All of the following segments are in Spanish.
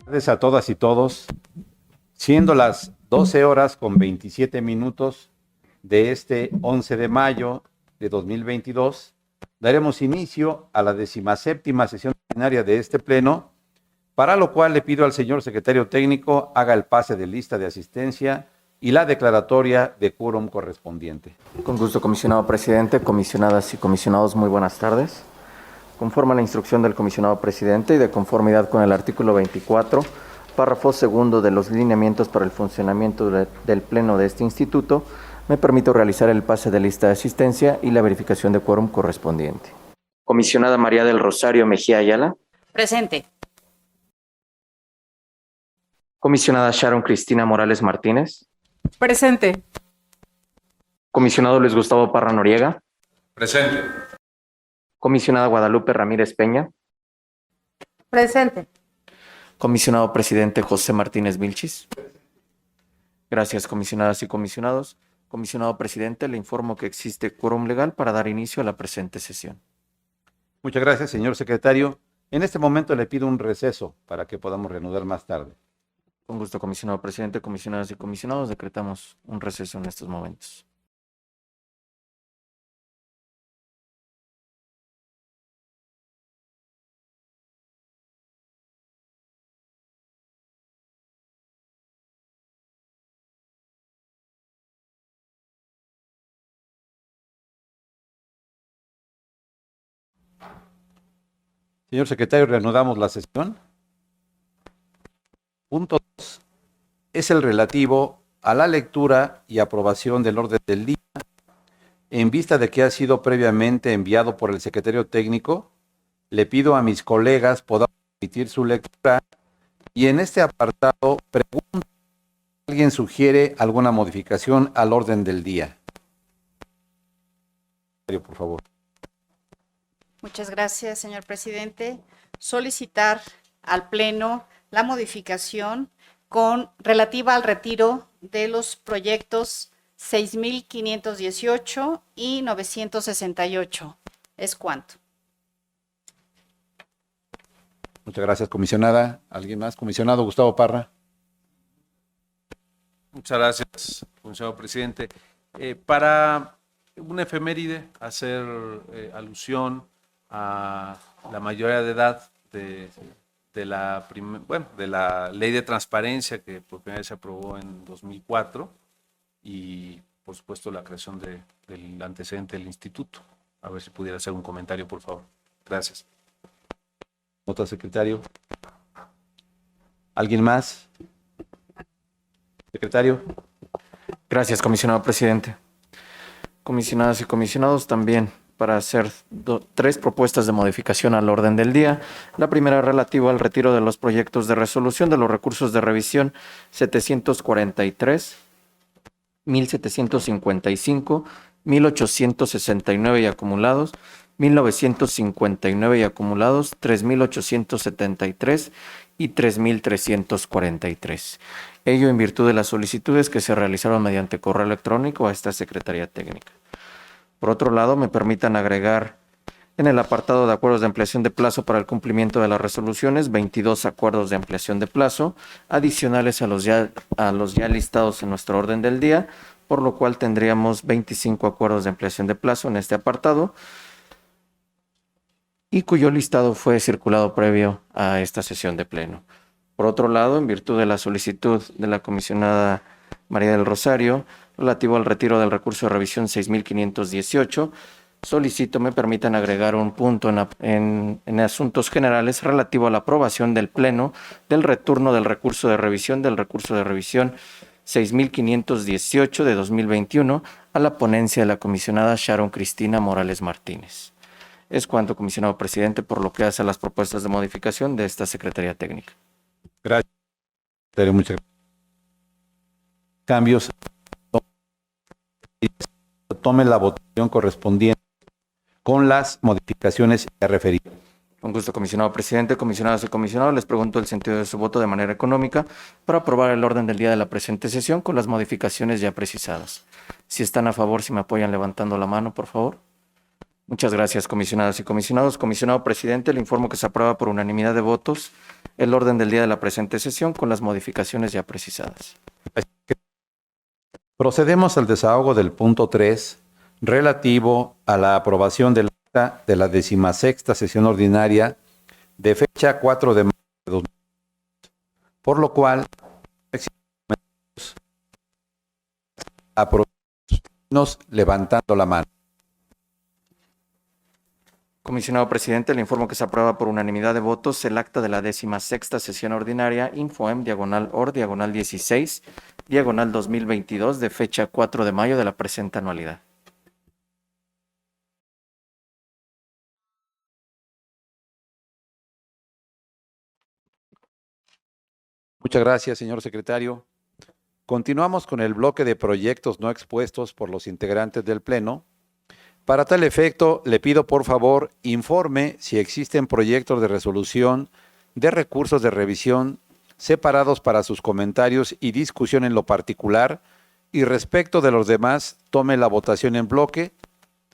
Tardes a todas y todos, siendo las 12 horas con 27 minutos de este 11 de mayo de 2022, daremos inicio a la 17ª sesión ordinaria de este pleno, para lo cual le pido al señor secretario técnico haga el pase de lista de asistencia y la declaratoria de quórum correspondiente. Con gusto, comisionado presidente, comisionadas y comisionados, muy buenas tardes. Conforme a la instrucción del comisionado presidente y de conformidad con el artículo 24, párrafo segundo de los lineamientos para el funcionamiento del Pleno de este instituto, me permito realizar el pase de lista de asistencia y la verificación de quórum correspondiente. Comisionada María del Rosario Mejía Ayala. Presente. Comisionada Sharon Cristina Morales Martínez. Presente. Comisionado Luis Gustavo Parra Noriega. Presente. Comisionada Guadalupe Ramírez Peña. Presente. Comisionado presidente José Martínez Vilchis. Gracias, comisionadas y comisionados. Comisionado presidente, le informo que existe quórum legal para dar inicio a la presente sesión. Muchas gracias, señor secretario. En este momento le pido un receso para que podamos reanudar más tarde. Con gusto, comisionado presidente, comisionadas y comisionados, decretamos un receso en estos momentos. Señor secretario, reanudamos la sesión. Punto 2 es el relativo a la lectura y aprobación del orden del día, en vista de que ha sido previamente enviado por el secretario técnico. Le pido a mis colegas puedan permitir su lectura y en este apartado pregunto si alguien sugiere alguna modificación al orden del día. Por favor. Muchas gracias, señor presidente. Solicitar al Pleno la modificación relativa al retiro de los proyectos 6,518 y 968. ¿Es cuánto? Muchas gracias, comisionada. ¿Alguien más? Comisionado Gustavo Parra. Muchas gracias, comisionado presidente. Para una efeméride, hacer alusión a la mayoría de edad de la ley de transparencia que por primera vez se aprobó en 2004 y por supuesto la creación del antecedente del instituto. A ver si pudiera hacer un comentario, por favor. Gracias. Nota, secretario. ¿Alguien más? Secretario. Gracias, comisionado presidente. Comisionadas y comisionados, también para hacer tres propuestas de modificación al orden del día. La primera relativa al retiro de los proyectos de resolución de los recursos de revisión 743, 1755, 1869 y acumulados, 1959 y acumulados, 3873 y 3343. Ello en virtud de las solicitudes que se realizaron mediante correo electrónico a esta Secretaría Técnica. Por otro lado, me permitan agregar en el apartado de acuerdos de ampliación de plazo para el cumplimiento de las resoluciones 22 acuerdos de ampliación de plazo adicionales a los ya listados en nuestro orden del día, por lo cual tendríamos 25 acuerdos de ampliación de plazo en este apartado y cuyo listado fue circulado previo a esta sesión de pleno. Por otro lado, en virtud de la solicitud de la comisionada María del Rosario, relativo al retiro del recurso de revisión 6,518, solicito me permitan agregar un punto en asuntos generales relativo a la aprobación del Pleno del retorno del recurso de revisión 6,518 de 2021 a la ponencia de la comisionada Sharon Cristina Morales Martínez. Es cuanto, comisionado presidente, por lo que hace a las propuestas de modificación de esta Secretaría Técnica. Gracias. Muchas gracias. Cambios. Tome la votación correspondiente con las modificaciones ya referidas. Con gusto, comisionado presidente, comisionadas y comisionados, les pregunto el sentido de su voto de manera económica para aprobar el orden del día de la presente sesión con las modificaciones ya precisadas. Si están a favor, si me apoyan levantando la mano, por favor. Muchas gracias, comisionadas y comisionados. Comisionado presidente, le informo que se aprueba por unanimidad de votos el orden del día de la presente sesión con las modificaciones ya precisadas. Procedemos al desahogo del punto 3, relativo a la aprobación del acta de la 16ª sesión ordinaria de fecha 4 de mayo de 2020, por lo cual aprobamos levantando la mano. Comisionado presidente, le informo que se aprueba por unanimidad de votos el acta de la 16ª sesión ordinaria Infoem /OR 16 /2022 de fecha 4 de mayo de la presente anualidad. Muchas gracias, señor secretario. Continuamos con el bloque de proyectos no expuestos por los integrantes del Pleno. Para tal efecto, le pido por favor informe si existen proyectos de resolución de recursos de revisión separados para sus comentarios y discusión en lo particular, y respecto de los demás, tome la votación en bloque.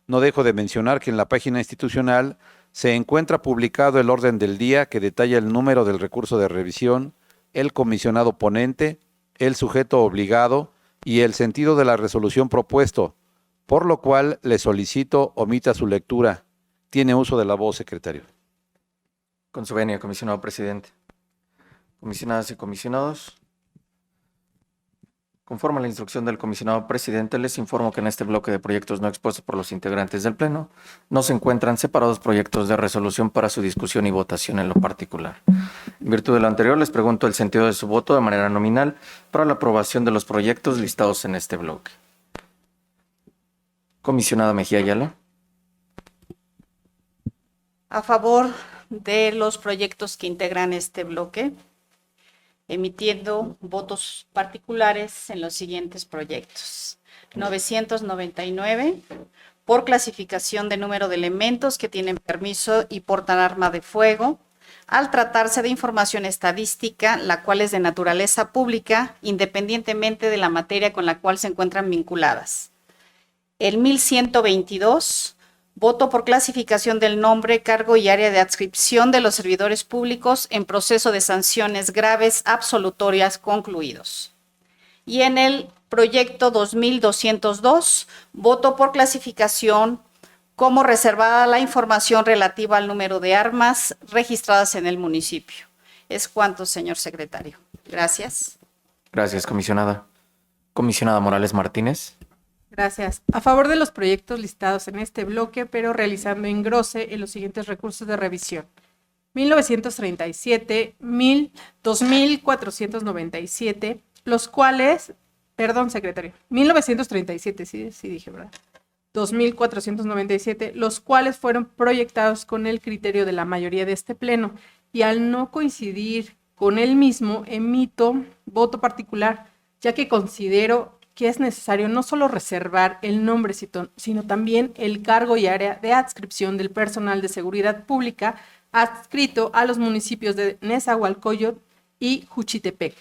No dejo de mencionar que en la página institucional se encuentra publicado el orden del día que detalla el número del recurso de revisión, el comisionado ponente, el sujeto obligado y el sentido de la resolución propuesto, por lo cual le solicito omita su lectura. Tiene uso de la voz, secretario. Con su venia, comisionado presidente. Comisionadas y comisionados, conforme a la instrucción del comisionado presidente, les informo que en este bloque de proyectos no expuestos por los integrantes del Pleno no se encuentran separados proyectos de resolución para su discusión y votación en lo particular. En virtud de lo anterior, les pregunto el sentido de su voto de manera nominal para la aprobación de los proyectos listados en este bloque. Comisionada Mejía Ayala. A favor de los proyectos que integran este bloque, emitiendo votos particulares en los siguientes proyectos. 999, por clasificación de número de elementos que tienen permiso y portan arma de fuego, al tratarse de información estadística, la cual es de naturaleza pública, independientemente de la materia con la cual se encuentran vinculadas. El 1122, voto por clasificación del nombre, cargo y área de adscripción de los servidores públicos en proceso de sanciones graves absolutorias concluidos. Y en el proyecto 2202, voto por clasificación como reservada la información relativa al número de armas registradas en el municipio. Es cuanto, señor secretario. Gracias. Gracias, comisionada. Comisionada Morales Martínez. Gracias. A favor de los proyectos listados en este bloque, pero realizando engrose en los siguientes recursos de revisión. 1937, 2497, los cuales, perdón, secretario, 1937, sí dije, ¿verdad? 2497, los cuales fueron proyectados con el criterio de la mayoría de este pleno, y al no coincidir con el mismo, emito voto particular, ya que considero que es necesario no solo reservar el nombre, sino también el cargo y área de adscripción del personal de seguridad pública adscrito a los municipios de Nezahualcóyotl y Juchitepec.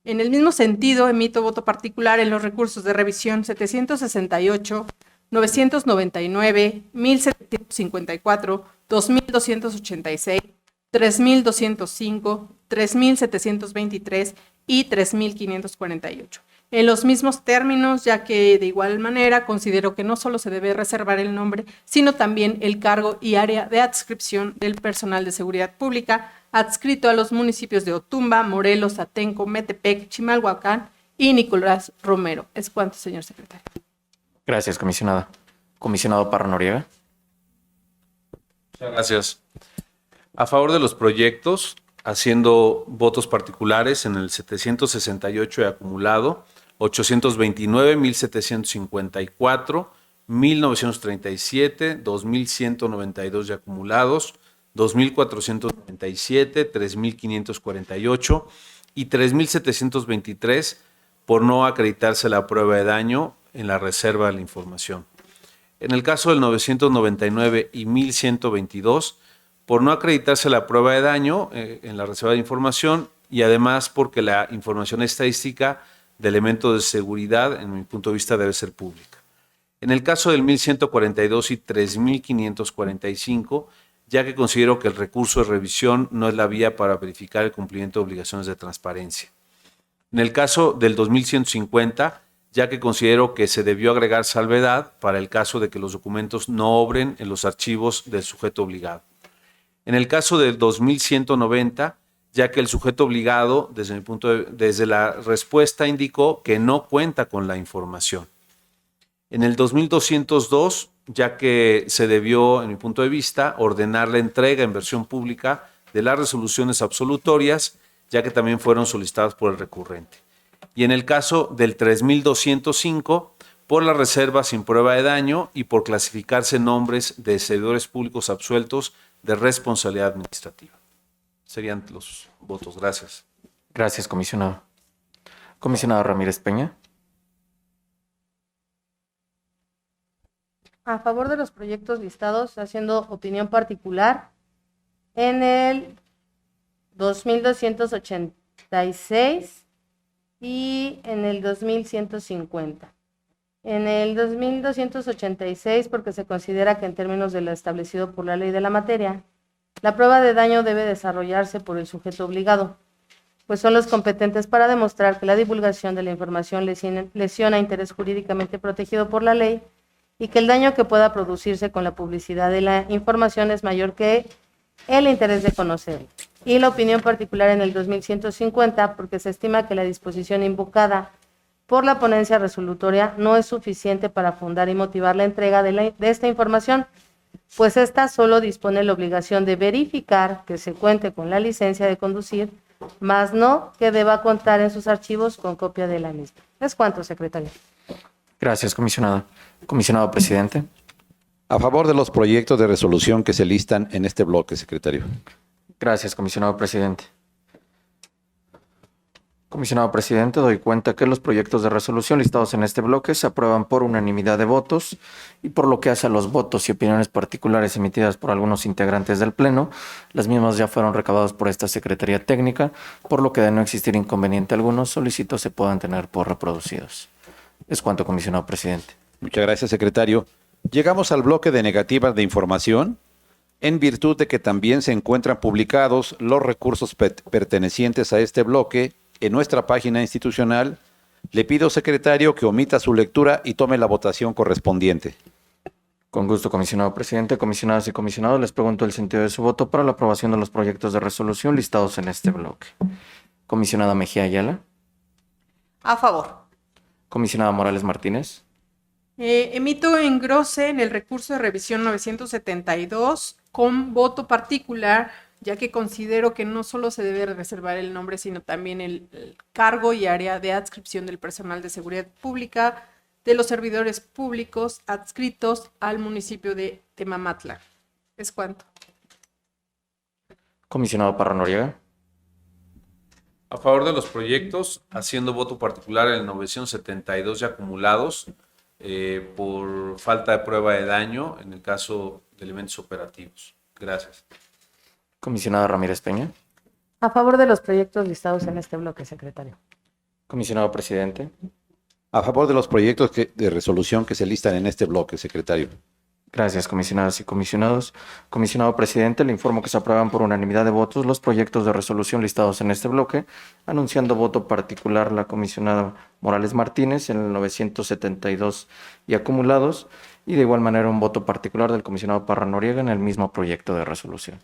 En el mismo sentido, emito voto particular en los recursos de revisión 768, 999, 1754, 2286, 3205, 3723 y 3548. En los mismos términos, ya que de igual manera considero que no solo se debe reservar el nombre, sino también el cargo y área de adscripción del personal de seguridad pública adscrito a los municipios de Otumba, Morelos, Atenco, Metepec, Chimalhuacán y Nicolás Romero. Es cuanto, señor secretario. Gracias, comisionada. Comisionado Parra Noriega. Muchas gracias. A favor de los proyectos, haciendo votos particulares en el 768 de acumulado, 829, 1754, 1937, 2192 de acumulados, 2497, 3548 y 3723 por no acreditarse la prueba de daño en la reserva de la información. En el caso del 999 y 1122, por no acreditarse la prueba de daño en la reserva de información, y además porque la información estadística de elementos de seguridad, en mi punto de vista, debe ser pública. En el caso del 1142 y 3545, ya que considero que el recurso de revisión no es la vía para verificar el cumplimiento de obligaciones de transparencia. En el caso del 2150, ya que considero que se debió agregar salvedad para el caso de que los documentos no obren en los archivos del sujeto obligado. En el caso del 2190, ya que el sujeto obligado, desde la respuesta, indicó que no cuenta con la información. En el 2202, ya que se debió, en mi punto de vista, ordenar la entrega en versión pública de las resoluciones absolutorias, ya que también fueron solicitadas por el recurrente. Y en el caso del 3205, por la reserva sin prueba de daño y por clasificarse nombres de servidores públicos absueltos de responsabilidad administrativa. Serían los votos. Gracias. Gracias, comisionado. Comisionado Ramírez Peña. A favor de los proyectos listados, haciendo opinión particular, en el 2286 y en el 2150. En el 2286, porque se considera que en términos de lo establecido por la ley de la materia, la prueba de daño debe desarrollarse por el sujeto obligado, pues son los competentes para demostrar que la divulgación de la información lesiona interés jurídicamente protegido por la ley y que el daño que pueda producirse con la publicidad de la información es mayor que el interés de conocerla. Y la opinión particular en el 2150, porque se estima que la disposición invocada por la ponencia resolutoria no es suficiente para fundar y motivar la entrega de esta información, pues esta solo dispone la obligación de verificar que se cuente con la licencia de conducir, más no que deba contar en sus archivos con copia de la misma. Es cuanto, secretario. Gracias, comisionado. Comisionado presidente. A favor de los proyectos de resolución que se listan en este bloque, secretario. Gracias, comisionado presidente. Comisionado presidente, doy cuenta que los proyectos de resolución listados en este bloque se aprueban por unanimidad de votos y por lo que hace a los votos y opiniones particulares emitidas por algunos integrantes del Pleno, las mismas ya fueron recabadas por esta Secretaría Técnica, por lo que de no existir inconveniente alguno, solicito se puedan tener por reproducidos. Es cuanto, comisionado presidente. Muchas gracias, secretario. Llegamos al bloque de negativas de información, en virtud de que también se encuentran publicados los recursos pertenecientes a este bloque en nuestra página institucional. Le pido, secretario, que omita su lectura y tome la votación correspondiente. Con gusto, comisionado presidente. Comisionadas y comisionados, les pregunto el sentido de su voto para la aprobación de los proyectos de resolución listados en este bloque. Comisionada Mejía Ayala. A favor. Comisionada Morales Martínez. Emito engrose en el recurso de revisión 972 con voto particular, ya que considero que no solo se debe reservar el nombre, sino también el cargo y área de adscripción del personal de seguridad pública de los servidores públicos adscritos al municipio de Temamatla. Es cuanto. Comisionado Parra Noriega. A favor de los proyectos, haciendo voto particular en el 972 y acumulados por falta de prueba de daño en el caso de elementos operativos. Gracias. Comisionada Ramírez Peña. A favor de los proyectos listados en este bloque, secretario. Comisionado presidente. A favor de los proyectos de resolución que se listan en este bloque, secretario. Gracias, comisionadas y comisionados. Comisionado presidente, le informo que se aprueban por unanimidad de votos los proyectos de resolución listados en este bloque, anunciando voto particular la comisionada Morales Martínez en el 972 y acumulados, y de igual manera un voto particular del comisionado Parra Noriega en el mismo proyecto de resolución.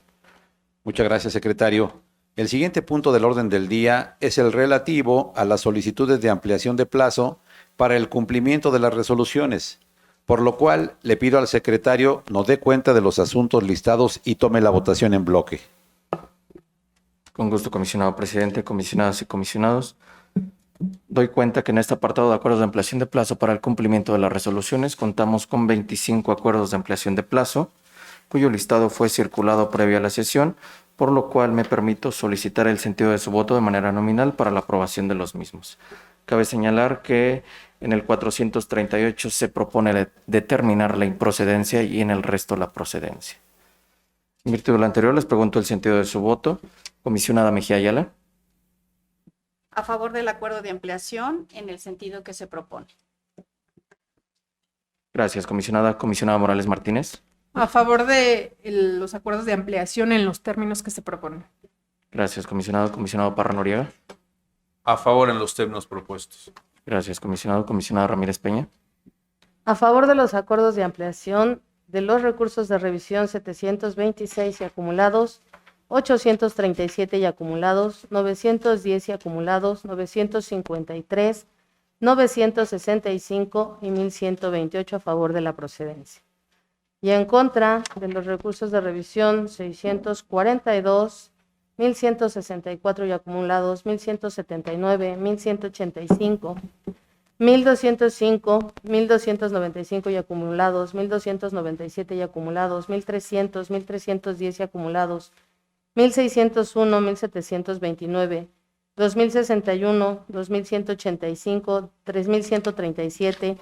Muchas gracias, secretario. El siguiente punto del orden del día es el relativo a las solicitudes de ampliación de plazo para el cumplimiento de las resoluciones, por lo cual le pido al secretario nos dé cuenta de los asuntos listados y tome la votación en bloque. Con gusto, comisionado presidente, comisionadas y comisionados. Doy cuenta que en este apartado de acuerdos de ampliación de plazo para el cumplimiento de las resoluciones contamos con 25 acuerdos de ampliación de plazo, cuyo listado fue circulado previo a la sesión, por lo cual me permito solicitar el sentido de su voto de manera nominal para la aprobación de los mismos. Cabe señalar que en el 438 se propone determinar la improcedencia y en el resto la procedencia. En virtud de lo anterior, les pregunto el sentido de su voto. Comisionada Mejía Ayala. A favor del acuerdo de ampliación en el sentido que se propone. Gracias, comisionada. Comisionada Morales Martínez. A favor de los acuerdos de ampliación en los términos que se proponen. Gracias, comisionado. Comisionado Parra Noriega. A favor en los términos propuestos. Gracias, comisionado. Comisionada Ramírez Peña. A favor de los acuerdos de ampliación de los recursos de revisión 726 y acumulados, 837 y acumulados, 910 y acumulados, 953, 965 y 1128 a favor de la procedencia. Y en contra de los recursos de revisión 642, 1164 y acumulados, 1179, 1185, 1205, 1295 y acumulados, 1297 y acumulados, 1300, 1310 y acumulados, 1601, 1729, 2061, 2185, 3137,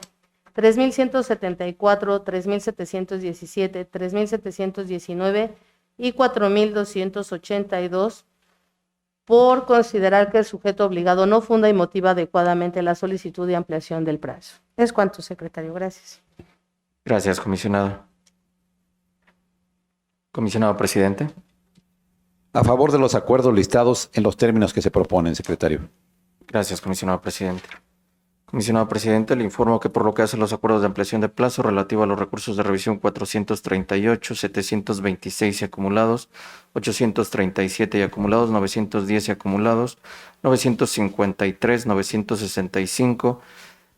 3174, 3717, 3719 y 4282 por considerar que el sujeto obligado no funda y motiva adecuadamente la solicitud de ampliación del plazo. Es cuanto, secretario. Gracias. Gracias, comisionado. Comisionado presidente. A favor de los acuerdos listados en los términos que se proponen, secretario. Gracias, comisionado presidente. Comisionado presidente, le informo que por lo que hace a los acuerdos de ampliación de plazo relativo a los recursos de revisión 438, 726 y acumulados, 837 y acumulados, 910 y acumulados, 953, 965,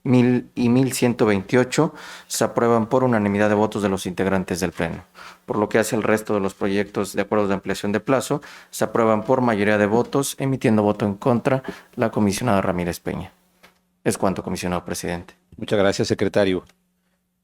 1000 y 1128 se aprueban por unanimidad de votos de los integrantes del Pleno. Por lo que hace al resto de los proyectos de acuerdos de ampliación de plazo, se aprueban por mayoría de votos, emitiendo voto en contra la comisionada Ramírez Peña. Es cuanto, comisionado presidente. Muchas gracias, secretario.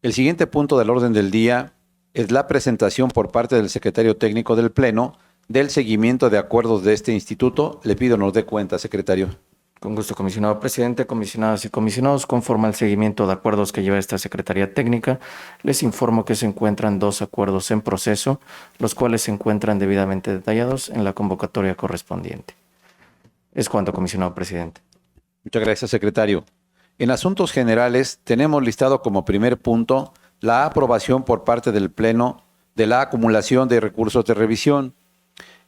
El siguiente punto del orden del día es la presentación por parte del secretario técnico del Pleno del seguimiento de acuerdos de este instituto. Le pido nos dé cuenta, secretario. Con gusto, comisionado presidente, comisionadas y comisionados, conforme al seguimiento de acuerdos que lleva esta Secretaría Técnica, les informo que se encuentran 2 acuerdos en proceso, los cuales se encuentran debidamente detallados en la convocatoria correspondiente. Es cuanto, comisionado presidente. Muchas gracias, secretario. En asuntos generales, tenemos listado como primer punto la aprobación por parte del Pleno de la acumulación de recursos de revisión.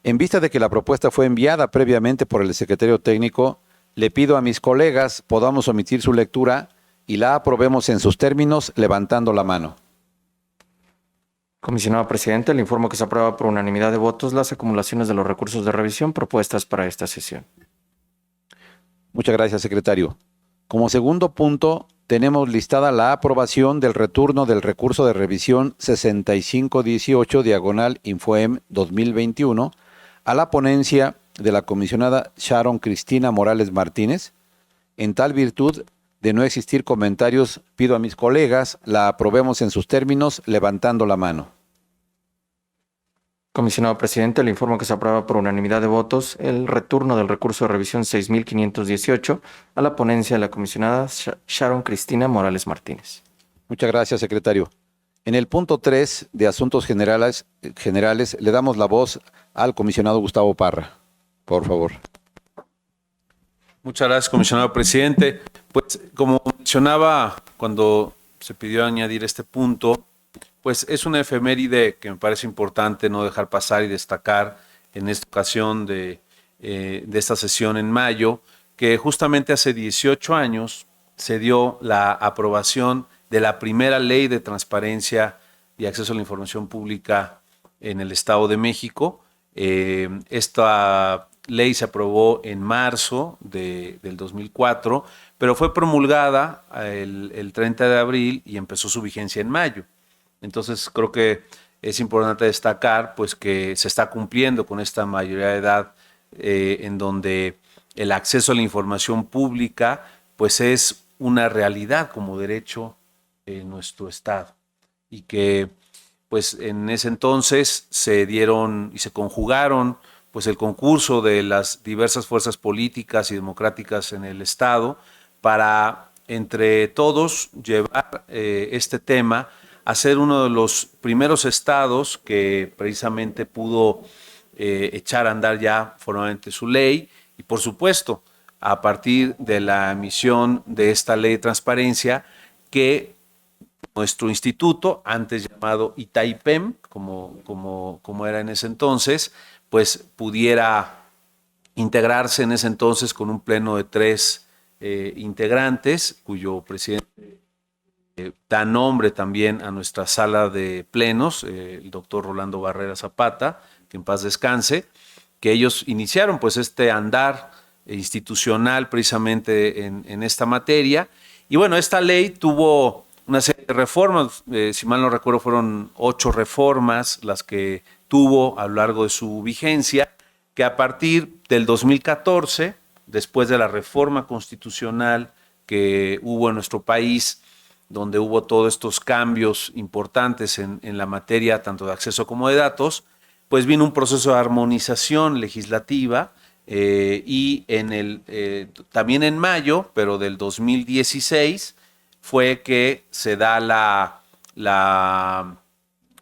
En vista de que la propuesta fue enviada previamente por el secretario técnico, le pido a mis colegas podamos omitir su lectura y la aprobemos en sus términos levantando la mano. Comisionado presidente, le informo que se aprueba por unanimidad de votos las acumulaciones de los recursos de revisión propuestas para esta sesión. Muchas gracias, secretario. Como segundo punto, tenemos listada la aprobación del retorno del recurso de revisión 6518 diagonal Infoem 2021 a la ponencia de la comisionada Sharon Cristina Morales Martínez. En tal virtud de no existir comentarios, pido a mis colegas la aprobemos en sus términos levantando la mano. Comisionado presidente, le informo que se aprueba por unanimidad de votos el retorno del recurso de revisión 6518 a la ponencia de la comisionada Sharon Cristina Morales Martínez. Muchas gracias, secretario. En el punto 3 de asuntos generales, le damos la voz al comisionado Gustavo Parra. Por favor. Muchas gracias, comisionado presidente. Pues como mencionaba cuando se pidió añadir este punto, pues es una efeméride que me parece importante no dejar pasar y destacar en esta ocasión de esta sesión en mayo, que justamente hace 18 años se dio la aprobación de la primera ley de transparencia y acceso a la información pública en el Estado de México. Esta ley se aprobó en marzo del 2004, pero fue promulgada el 30 de abril y empezó su vigencia en mayo. Entonces creo que es importante destacar pues que se está cumpliendo con esta mayoría de edad en donde el acceso a la información pública pues es una realidad como derecho en nuestro estado y que pues en ese entonces se dieron y se conjugaron pues el concurso de las diversas fuerzas políticas y democráticas en el estado para entre todos llevar este tema a ser uno de los primeros estados que precisamente pudo echar a andar ya formalmente su ley y por supuesto a partir de la emisión de esta ley de transparencia que nuestro instituto, antes llamado ITAIPEM, como era en ese entonces, pues pudiera integrarse en ese entonces con un pleno de 3 integrantes, cuyo presidente da nombre también a nuestra sala de plenos, el doctor Rolando Barrera Zapata, que en paz descanse, que ellos iniciaron pues este andar institucional precisamente en esta materia. Y bueno, esta ley tuvo una serie de reformas, si mal no recuerdo fueron 8 reformas las que tuvo a lo largo de su vigencia, que a partir del 2014, después de la reforma constitucional que hubo en nuestro país, donde hubo todos estos cambios importantes en la materia tanto de acceso como de datos, pues vino un proceso de armonización legislativa y también en mayo, pero del 2016, fue que se da la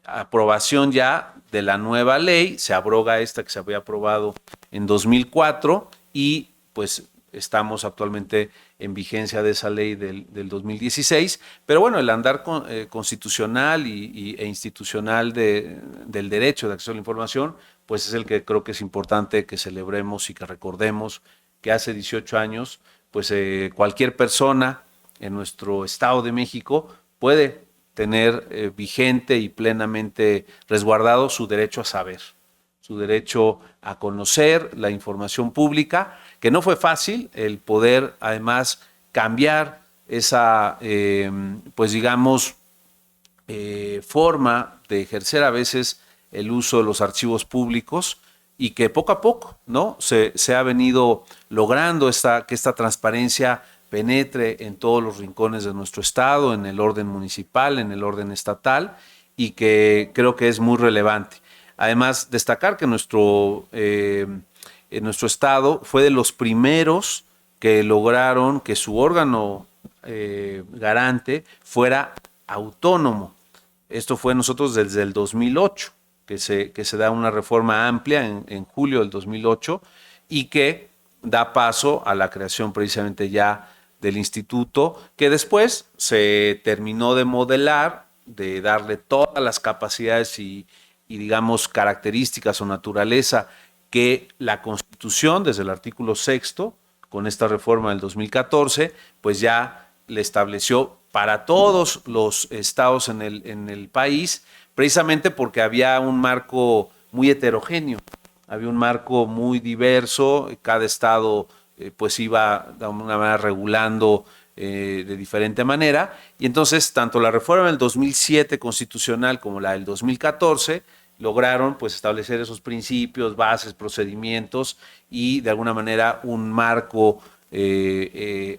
aprobación ya de la nueva ley, se abroga esta que se había aprobado en 2004 y pues estamos actualmente en vigencia de esa ley del 2016, pero bueno, el andar constitucional e institucional del derecho de acceso a la información, pues es el que creo que es importante que celebremos y que recordemos que hace 18 años, pues cualquier persona en nuestro Estado de México puede tener vigente y plenamente resguardado su derecho a saber, su derecho a conocer la información pública, que no fue fácil el poder además cambiar esa, pues digamos, forma de ejercer a veces el uso de los archivos públicos y que poco a poco, ¿no? se ha venido logrando que esta transparencia penetre en todos los rincones de nuestro estado, en el orden municipal, en el orden estatal, y que creo que es muy relevante. Además, destacar que nuestro estado fue de los primeros que lograron que su órgano garante fuera autónomo. Esto fue nosotros desde el 2008, que se da una reforma amplia en julio del 2008 y que da paso a la creación precisamente ya del instituto, que después se terminó de modelar, de darle todas las capacidades y digamos características o naturaleza que la Constitución, desde el artículo 6º, con esta reforma del 2014, pues ya le estableció para todos los estados en el país, precisamente porque había un marco muy heterogéneo, había un marco muy diverso, cada estado pues iba de alguna manera regulando de diferente manera, y entonces tanto la reforma del 2007 constitucional como la del 2014 lograron pues establecer esos principios, bases, procedimientos y de alguna manera un marco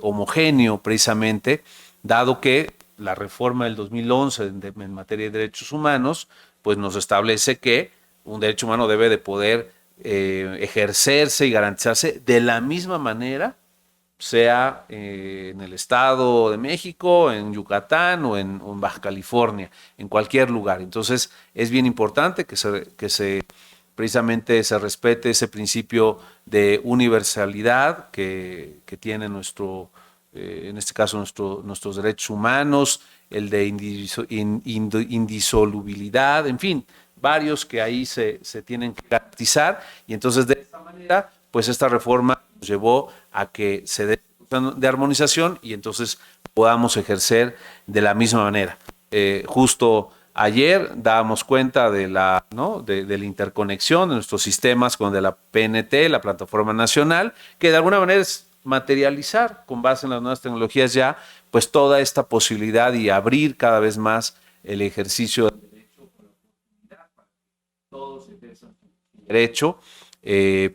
homogéneo precisamente, dado que la reforma del 2011 en materia de derechos humanos pues nos establece que un derecho humano debe de poder ejercerse y garantizarse de la misma manera, sea en el Estado de México, en Yucatán o en Baja California, en cualquier lugar. Entonces es bien importante que precisamente se respete ese principio de universalidad que tiene en este caso nuestros derechos humanos, el de indisolubilidad, en fin, varios que ahí se tienen que garantizar, y entonces de esta manera, pues esta reforma nos llevó a que se dé de armonización y entonces podamos ejercer de la misma manera. Justo ayer dábamos cuenta de la interconexión de nuestros sistemas con de la PNT, la Plataforma Nacional, que de alguna manera es materializar con base en las nuevas tecnologías ya, pues toda esta posibilidad y abrir cada vez más el ejercicio del derecho con la oportunidad para que todos ejerzan su derecho,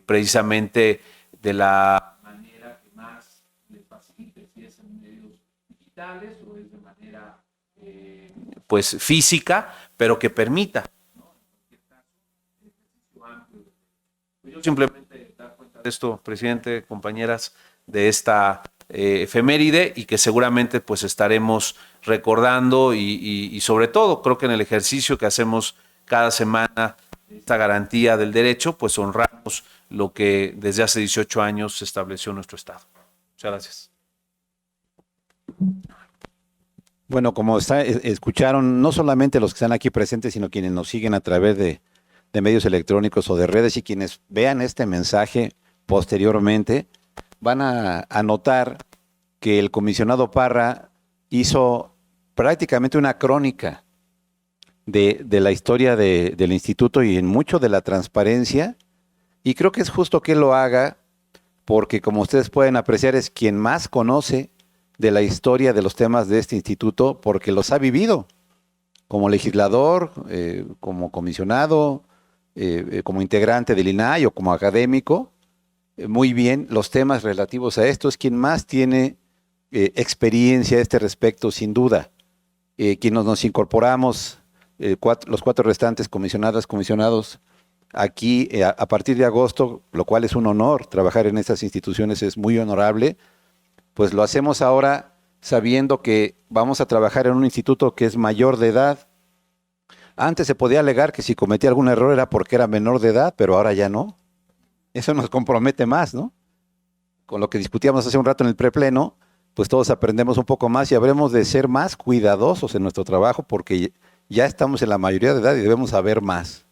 precisamente de la manera que más les facilite, si es en medios digitales o es de manera pues física, pero que permita, ¿no? En cualquier caso, el ejercicio amplio. Yo simplemente dar cuenta de esto, presidente, compañeras, de esta efeméride y que seguramente pues estaremos recordando y sobre todo creo que en el ejercicio que hacemos cada semana esta garantía del derecho, pues honramos lo que desde hace 18 años se estableció en nuestro Estado. Muchas gracias. Bueno, como escucharon, no solamente los que están aquí presentes, sino quienes nos siguen a través de medios electrónicos o de redes, y quienes vean este mensaje posteriormente, van a notar que el comisionado Parra hizo prácticamente una crónica de la historia del instituto y en mucho de la transparencia, y creo que es justo que él lo haga, porque como ustedes pueden apreciar, es quien más conoce de la historia de los temas de este instituto, porque los ha vivido como legislador, como comisionado, como integrante del INAI o como académico. Muy bien, los temas relativos a esto es quien más tiene experiencia a este respecto, sin duda. Quienes nos incorporamos, los 4 restantes comisionadas, comisionados, aquí a partir de agosto, lo cual es un honor, trabajar en estas instituciones es muy honorable, pues lo hacemos ahora sabiendo que vamos a trabajar en un instituto que es mayor de edad. Antes se podía alegar que si cometía algún error era porque era menor de edad, pero ahora ya no. Eso nos compromete más, ¿no? Con lo que discutíamos hace un rato en el prepleno, pues todos aprendemos un poco más y habremos de ser más cuidadosos en nuestro trabajo porque ya estamos en la mayoría de edad y debemos saber más.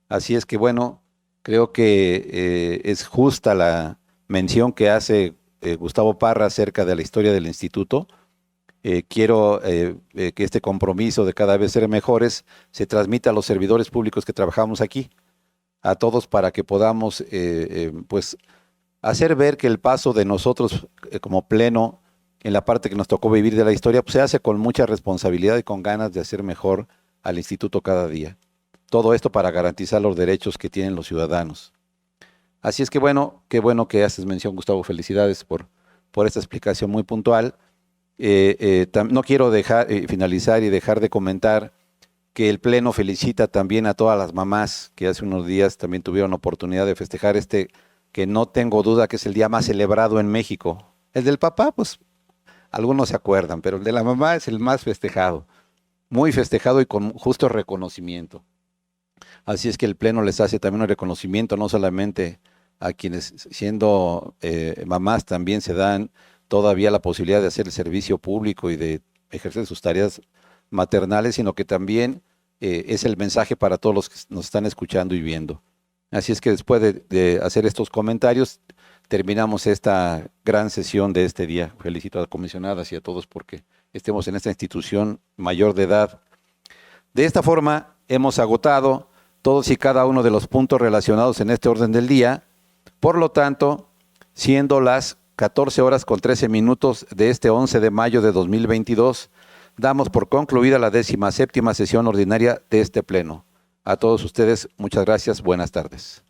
Así es que bueno, creo que es justa la mención que hace Gustavo Parra acerca de la historia del instituto. Quiero que este compromiso de cada vez ser mejores se transmita a los servidores públicos que trabajamos aquí, a todos, para que podamos pues hacer ver que el paso de nosotros como pleno en la parte que nos tocó vivir de la historia pues se hace con mucha responsabilidad y con ganas de hacer mejor al instituto cada día. Todo esto para garantizar los derechos que tienen los ciudadanos. Así es que bueno, qué bueno que haces mención, Gustavo, felicidades por esta explicación muy puntual. No quiero finalizar y dejar de comentar que el Pleno felicita también a todas las mamás que hace unos días también tuvieron oportunidad de festejar que no tengo duda que es el día más celebrado en México. El del papá, pues algunos se acuerdan, pero el de la mamá es el más festejado, muy festejado y con justo reconocimiento. Así es que el Pleno les hace también un reconocimiento, no solamente a quienes siendo mamás también se dan todavía la posibilidad de hacer el servicio público y de ejercer sus tareas maternales, sino que también es el mensaje para todos los que nos están escuchando y viendo. Así es que después de hacer estos comentarios, terminamos esta gran sesión de este día. Felicito a las comisionadas y a todos porque estemos en esta institución mayor de edad. De esta forma, hemos agotado todos y cada uno de los puntos relacionados en este orden del día. Por lo tanto, siendo las 14:13 de este 11 de mayo de 2022, damos por concluida la 17ª sesión ordinaria de este Pleno. A todos ustedes, muchas gracias, buenas tardes.